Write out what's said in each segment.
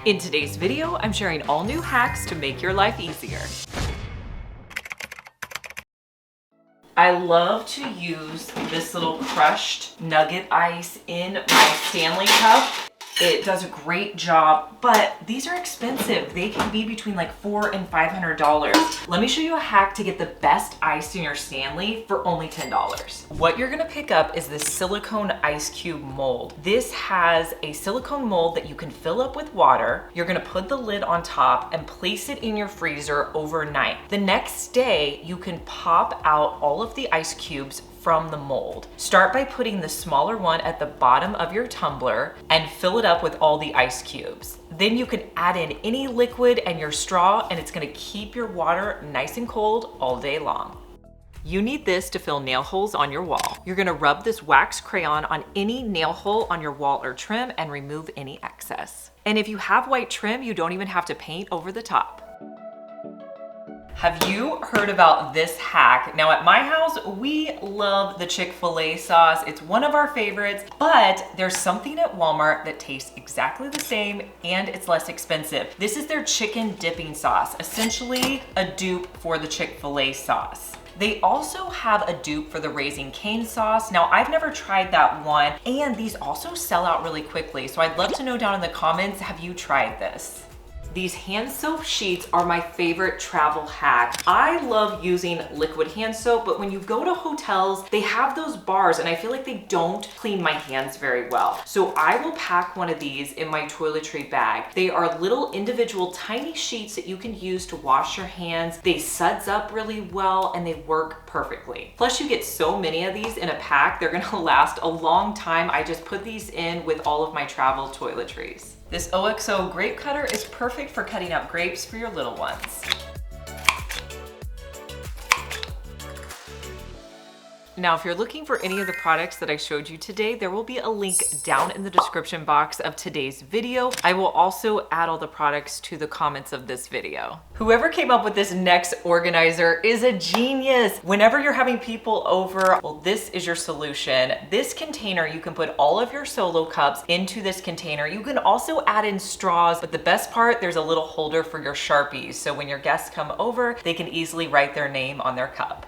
In today's video, I'm sharing all new hacks to make your life easier. I love to use this little crushed nugget ice in my Stanley cup. It does a great job, but these are expensive. They can be between like $400 and $500. Let me show you a hack to get the best ice in your Stanley for only $10. What you're gonna pick up is this silicone ice cube mold. This has a silicone mold that you can fill up with water. You're gonna put the lid on top and place it in your freezer overnight. The next day, you can pop out all of the ice cubes from the mold. Start by putting the smaller one at the bottom of your tumbler and fill it up with all the ice cubes. Then you can add in any liquid and your straw, and it's gonna keep your water nice and cold all day long. You need this to fill nail holes on your wall. You're gonna rub this wax crayon on any nail hole on your wall or trim and remove any excess. And if you have white trim, you don't even have to paint over the top. Have you heard about this hack? Now at my house, we love the Chick-fil-A sauce. It's one of our favorites, but there's something at Walmart that tastes exactly the same and it's less expensive. This is their chicken dipping sauce, essentially a dupe for the Chick-fil-A sauce. They also have a dupe for the Raising Cane sauce. Now, I've never tried that one, and these also sell out really quickly. So I'd love to know down in the comments, have you tried this? These hand soap sheets are my favorite travel hack. I love using liquid hand soap, but when you go to hotels, they have those bars and I feel like they don't clean my hands very well. So I will pack one of these in my toiletry bag. They are little individual tiny sheets that you can use to wash your hands. They suds up really well and they work perfectly. Plus you get so many of these in a pack, they're gonna last a long time. I just put these in with all of my travel toiletries. This OXO grape cutter is perfect for cutting up grapes for your little ones. Now, if you're looking for any of the products that I showed you today, there will be a link down in the description box of today's video. I will also add all the products to the comments of this video. Whoever came up with this next organizer is a genius. Whenever you're having people over, well, this is your solution. This container, you can put all of your solo cups into this container. You can also add in straws, but the best part, there's a little holder for your Sharpies. So when your guests come over, they can easily write their name on their cup.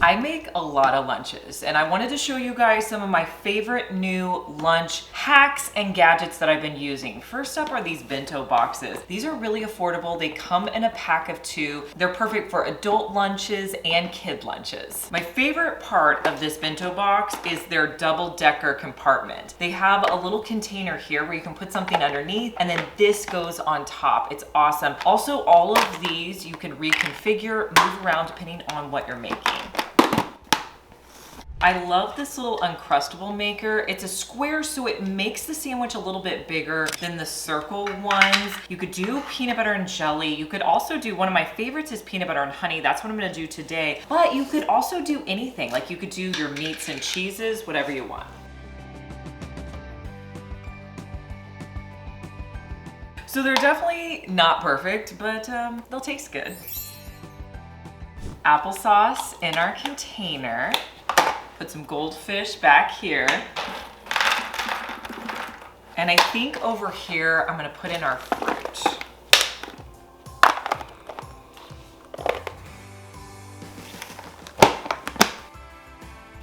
I make a lot of lunches and I wanted to show you guys some of my favorite new lunch hacks and gadgets that I've been using. First up are these bento boxes. These are really affordable. They come in a pack of 2. They're perfect for adult lunches and kid lunches. My favorite part of this bento box is their double-decker compartment. They have a little container here where you can put something underneath and then this goes on top. It's awesome. Also, all of these you can reconfigure, move around depending on what you're making. I love this little Uncrustable maker. It's a square, so it makes the sandwich a little bit bigger than the circle ones. You could do peanut butter and jelly. You could also do, one of my favorites is peanut butter and honey. That's what I'm gonna do today. But you could also do anything. Like you could do your meats and cheeses, whatever you want. So they're definitely not perfect, but they'll taste good. Applesauce in our container. Put some goldfish back here. And I think over here, I'm gonna put in our fruit.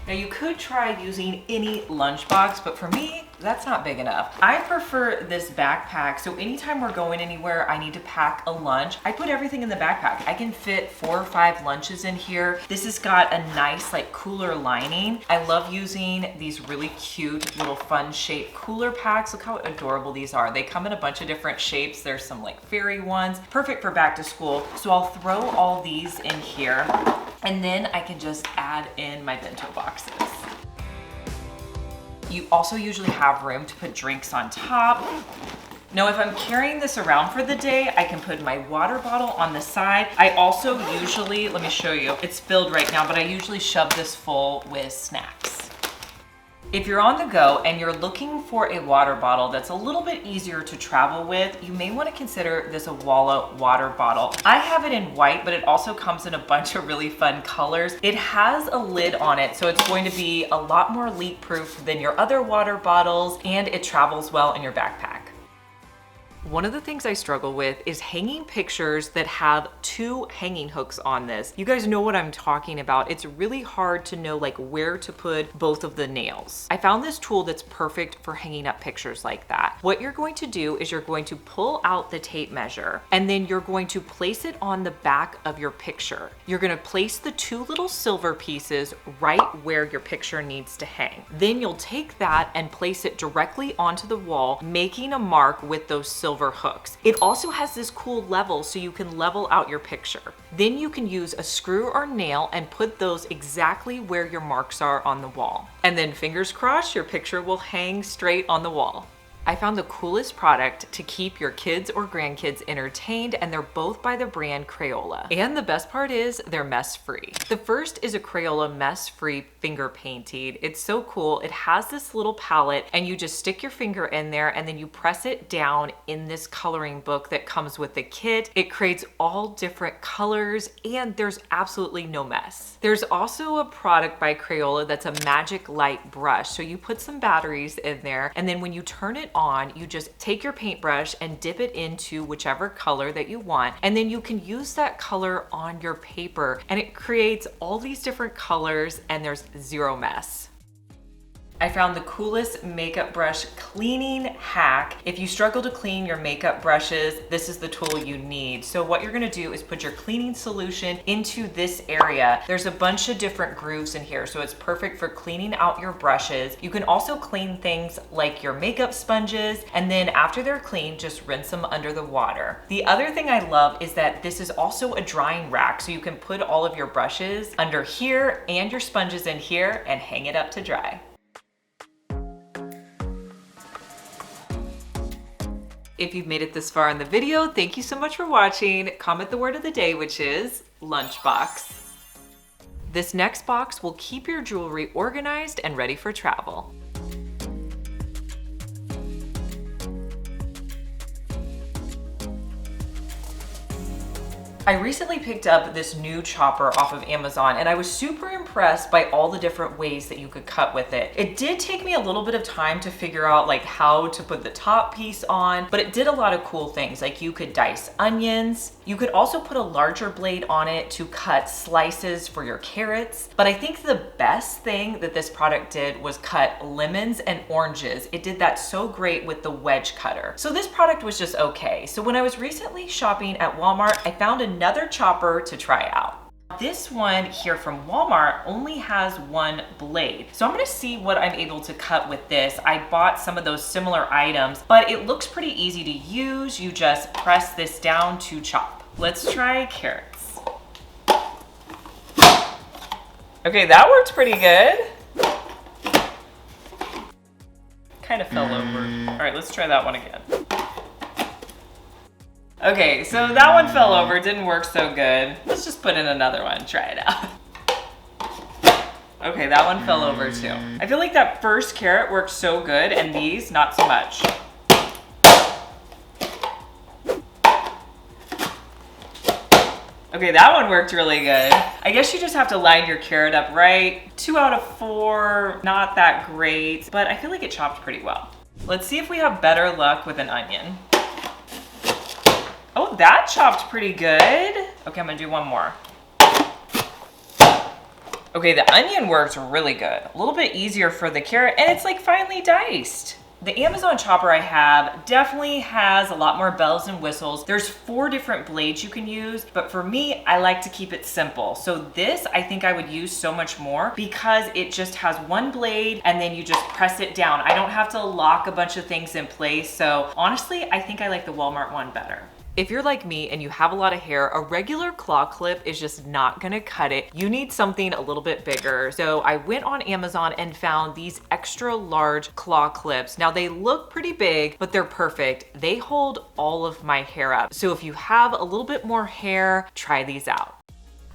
Now you could try using any lunchbox, but for me, that's not big enough. I prefer this backpack, so anytime we're going anywhere, I need to pack a lunch. I put everything in the backpack. I can fit 4 or 5 lunches in here. This has got a nice like cooler lining. I love using these really cute little fun shaped cooler packs. Look how adorable these are. They come in a bunch of different shapes. There's some like fairy ones, perfect for back to school. So I'll throw all these in here and then I can just add in my bento boxes. You also usually have room to put drinks on top. Now, if I'm carrying this around for the day, I can put my water bottle on the side. I also usually, let me show you, it's filled right now, but I usually shove this full with snacks. If you're on the go and you're looking for a water bottle that's a little bit easier to travel with, you may want to consider this Awala water bottle. I have it in white, but it also comes in a bunch of really fun colors. It has a lid on it, so it's going to be a lot more leak proof than your other water bottles, and it travels well in your backpack. One of the things I struggle with is hanging pictures that have 2 hanging hooks on this. You guys know what I'm talking about. It's really hard to know like where to put both of the nails. I found this tool that's perfect for hanging up pictures like that. What you're going to do is you're going to pull out the tape measure and then you're going to place it on the back of your picture. You're going to place the 2 little silver pieces right where your picture needs to hang. Then you'll take that and place it directly onto the wall, making a mark with those silver hooks. It also has this cool level so you can level out your picture. Then you can use a screw or nail and put those exactly where your marks are on the wall. And then fingers crossed, your picture will hang straight on the wall. I found the coolest product to keep your kids or grandkids entertained, and they're both by the brand Crayola. And the best part is they're mess-free. The first is a Crayola mess-free finger painting. It's so cool. It has this little palette and you just stick your finger in there and then you press it down in this coloring book that comes with the kit. It creates all different colors and there's absolutely no mess. There's also a product by Crayola that's a magic light brush. So you put some batteries in there and then when you turn it on, you just take your paintbrush and dip it into whichever color that you want, and then you can use that color on your paper and it creates all these different colors and there's zero mess. I found the coolest makeup brush cleaning hack. If you struggle to clean your makeup brushes, this is the tool you need. So what you're gonna do is put your cleaning solution into this area. There's a bunch of different grooves in here, so it's perfect for cleaning out your brushes. You can also clean things like your makeup sponges, and then after they're clean, just rinse them under the water. The other thing I love is that this is also a drying rack, so you can put all of your brushes under here and your sponges in here and hang it up to dry. If you've made it this far in the video, thank you so much for watching. Comment the word of the day, which is lunchbox. This next box will keep your jewelry organized and ready for travel. I recently picked up this new chopper off of Amazon and I was super impressed by all the different ways that you could cut with it. It did take me a little bit of time to figure out like how to put the top piece on, but it did a lot of cool things. Like you could dice onions. You could also put a larger blade on it to cut slices for your carrots. But I think the best thing that this product did was cut lemons and oranges. It did that so great with the wedge cutter. So this product was just okay. So when I was recently shopping at Walmart, I found another chopper to try out. This one here from Walmart only has one blade. So I'm gonna see what I'm able to cut with this. I bought some of those similar items, but it looks pretty easy to use. You just press this down to chop. Let's try carrots. Okay, that worked pretty good. Kind of fell over. All right, let's try that one again. Okay, so that one fell over, didn't work so good. Let's just put in another one, try it out. Okay, that one fell over too. I feel like that first carrot worked so good and these, not so much. Okay, that one worked really good. I guess you just have to line your carrot up right. 2 out of 4, not that great, but I feel like it chopped pretty well. Let's see if we have better luck with an onion. Oh, that chopped pretty good. Okay, I'm gonna do one more. Okay, the onion worked really good. A little bit easier for the carrot, and it's like finely diced. The Amazon chopper I have definitely has a lot more bells and whistles. There's 4 different blades you can use, but for me, I like to keep it simple. So this, I think I would use so much more because it just has one blade and then you just press it down. I don't have to lock a bunch of things in place. So honestly, I think I like the Walmart one better. If you're like me and you have a lot of hair, a regular claw clip is just not gonna cut it. You need something a little bit bigger. So I went on Amazon and found these extra large claw clips. Now they look pretty big, but they're perfect. They hold all of my hair up. So if you have a little bit more hair, try these out.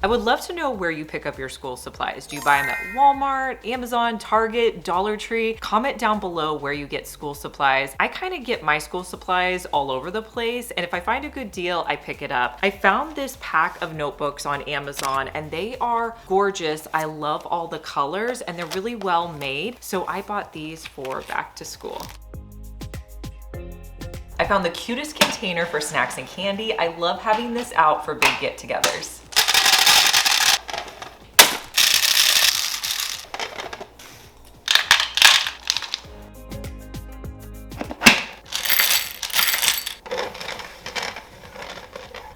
I would love to know where you pick up your school supplies. Do you buy them at Walmart, Amazon, Target, Dollar Tree? Comment down below where you get school supplies. I kind of get my school supplies all over the place, and if I find a good deal, I pick it up. I found this pack of notebooks on Amazon, and they are gorgeous. I love all the colors, and they're really well made, so I bought these for back to school. I found the cutest container for snacks and candy. I love having this out for big get-togethers.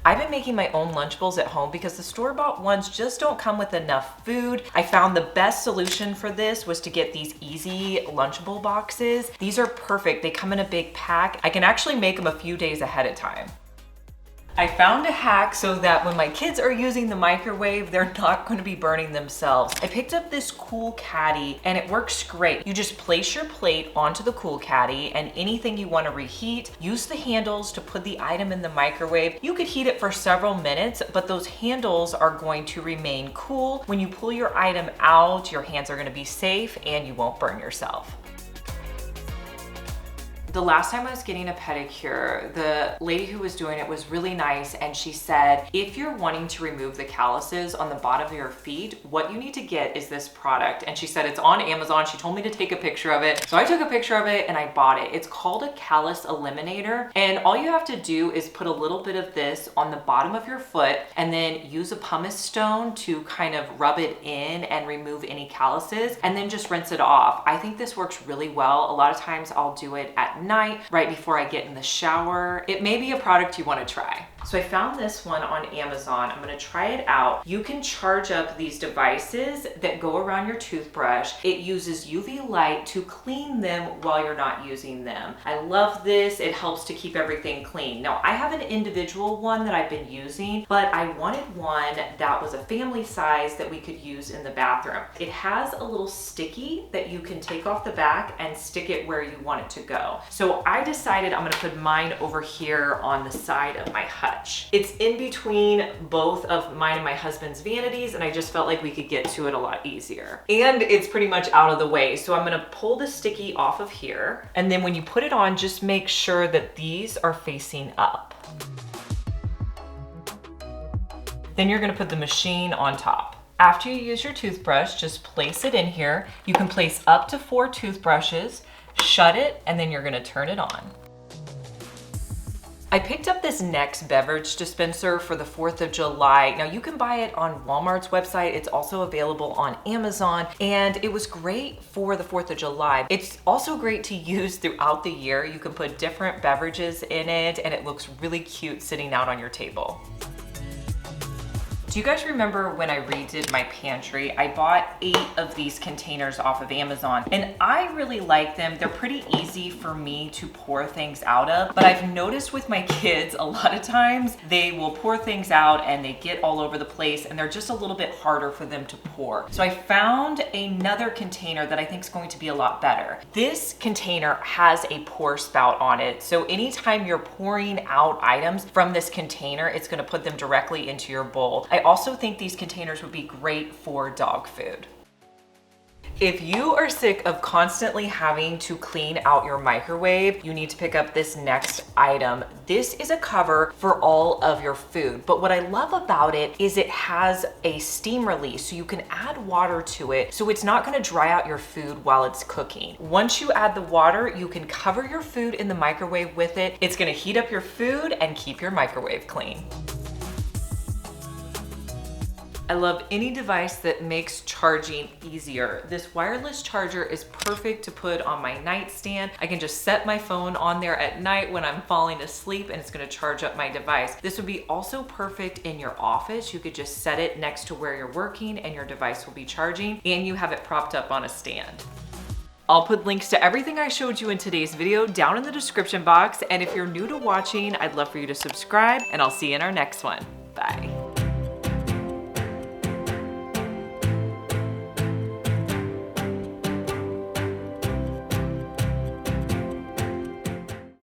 I've been making my own Lunchables at home because the store-bought ones just don't come with enough food. I found the best solution for this was to get these easy Lunchable boxes. These are perfect. They come in a big pack. I can actually make them a few days ahead of time. I found a hack so that when my kids are using the microwave, they're not going to be burning themselves. I picked up this cool caddy and it works great. You just place your plate onto the cool caddy and anything you want to reheat, use the handles to put the item in the microwave. You could heat it for several minutes, but those handles are going to remain cool. When you pull your item out, your hands are going to be safe and you won't burn yourself. The last time I was getting a pedicure, the lady who was doing it was really nice, and she said, if you're wanting to remove the calluses on the bottom of your feet, what you need to get is this product. And she said it's on Amazon. She told me to take a picture of it. So I took a picture of it and I bought it. It's called a callus eliminator. And all you have to do is put a little bit of this on the bottom of your foot and then use a pumice stone to kind of rub it in and remove any calluses, and then just rinse it off. I think this works really well. A lot of times I'll do it at night right before I get in the shower. It may be a product you want to try. So I found this one on Amazon. I'm going to try it out. You can charge up these devices that go around your toothbrush. It uses UV light to clean them while you're not using them. I love this. It helps to keep everything clean. Now I have an individual one that I've been using, but I wanted one that was a family size that we could use in the bathroom. It has a little sticky that you can take off the back and stick it where you want it to go. So I decided I'm going to put mine over here on the side of my hutch. It's in between both of mine and my husband's vanities, and I just felt like we could get to it a lot easier. And it's pretty much out of the way. So I'm gonna pull the sticky off of here. And then when you put it on, just make sure that these are facing up. Then you're gonna put the machine on top. After you use your toothbrush, just place it in here. You can place up to 4 toothbrushes, shut it, and then you're gonna turn it on. I picked up this Next beverage dispenser for the 4th of July. Now you can buy it on Walmart's website. It's also available on Amazon, and it was great for the 4th of July. It's also great to use throughout the year. You can put different beverages in it, and it looks really cute sitting out on your table. Do you guys remember when I redid my pantry? I bought 8 of these containers off of Amazon, and I really like them. They're pretty easy for me to pour things out of, but I've noticed with my kids, a lot of times they will pour things out and they get all over the place, and they're just a little bit harder for them to pour. So I found another container that I think is going to be a lot better. This container has a pour spout on it, so anytime you're pouring out items from this container, it's gonna put them directly into your bowl. I also think these containers would be great for dog food. If you are sick of constantly having to clean out your microwave, you need to pick up this next item. This is a cover for all of your food, but what I love about it is it has a steam release, so you can add water to it, so it's not gonna dry out your food while it's cooking. Once you add the water, you can cover your food in the microwave with it. It's gonna heat up your food and keep your microwave clean. I love any device that makes charging easier. This wireless charger is perfect to put on my nightstand. I can just set my phone on there at night when I'm falling asleep, and it's gonna charge up my device. This would be also perfect in your office. You could just set it next to where you're working and your device will be charging, and you have it propped up on a stand. I'll put links to everything I showed you in today's video down in the description box, and if you're new to watching, I'd love for you to subscribe, and I'll see you in our next one. Bye.